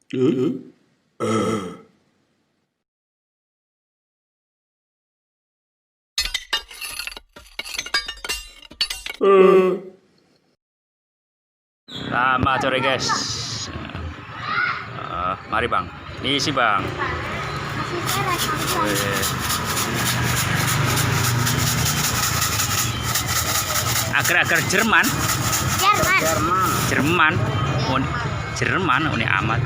Selamat sore guys. Mari bang, isi bang. Agar-agar Jerman. Jerman, ini amat.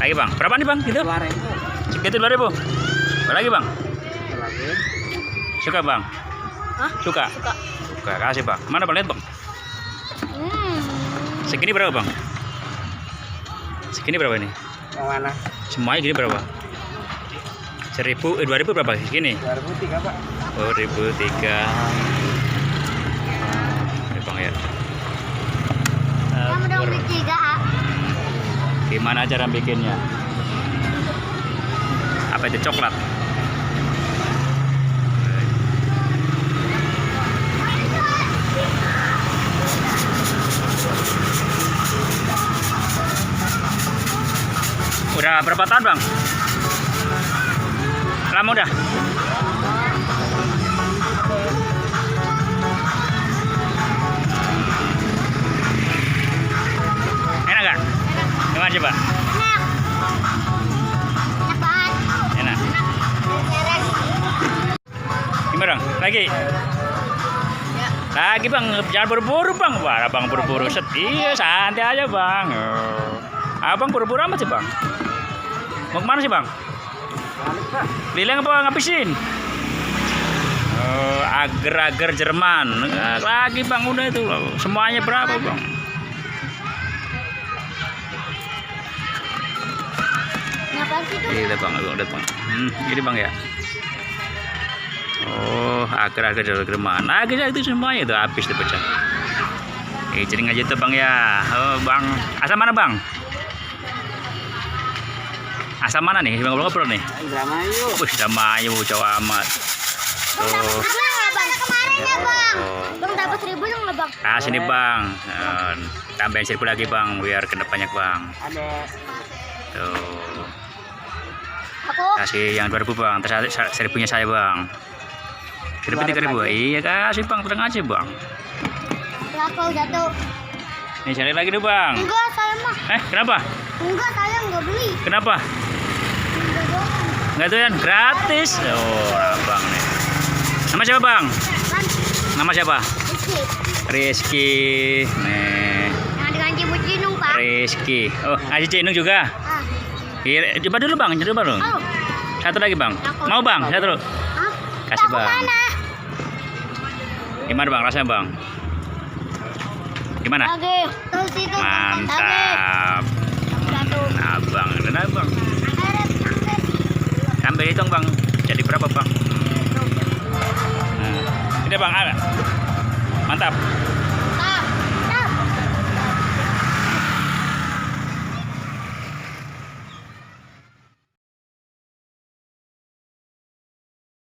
Lagi bang, berapa nih bang? Gitu? 2.000. Segitu 2.000. Lagi bang. Suka bang? Suka. Kasih bang. Mana bang? Lihat bang. Segini berapa bang? Segini berapa ini? Yang mana? Semuanya gini berapa? 2.000 berapa? Segini? 2.003 pak. Oh 1.003. Ini bang ya. Kamu dong bikin 3 A. Gimana cara bikinnya? Apa itu coklat? Udah berapa tahun bang? Lama udah? Enak gak? Gimana coba? Enak. Gimana bang? Lagi? Lagi bang, jangan buru-buru bang. Wah, abang buru-buru iya, santai aja bang. Abang buru-buru amat sih bang. Mau kemana sih bang? Keliling apa ngabisin? Agar-agar Jerman. Lagi bang udah itu. Semuanya berapa bang? Ngapain sih tuh? Iya bang, udah bang. Ini bang ya. Oh, agar-agar Jerman. Agar itu semuanya itu habis dipecah. Cering aja tuh bang ya. Oh bang, asal mana bang? Asal mana nih? Bang ngobrol nih. Indramayu. Indramayu jauh amat. Bang dapat 1.000 nggak bang? Kemarin ya bang. Bang dapat 1.000 nggak bang? Ah sini bang. Tambahin 1.000 lagi bang, biar kena banyak bang. Ada. Tuh. Aku. Kasih yang 2.000 bang, terus 1.000-nya saya bang. 3.000. Iya kasih bang, tenang aja bang. Aku jatuh. Nih cari lagi deh bang. Enggak saya mah. Kenapa? Enggak saya nggak beli. Kenapa? Enggak doang. Nggak tuh kan gratis. Oh abang nih. Nama siapa bang? Kan. Nama siapa? Rizky. Rizky. Nih. Yang dengan Cibut Cinung pak. Rizky. Oh ngasih Cinung juga. Iya, coba dulu bang, coba dulu. Satu lagi bang. Mau bang? Satu dulu. Kasih bang. Mana? Gimana bang rasanya bang? Gimana? Lagi. Tuh situ. Mantap. Satu. Abang, dan abang. Sampai hitung bang. Jadi berapa bang? Ini bang, mantap.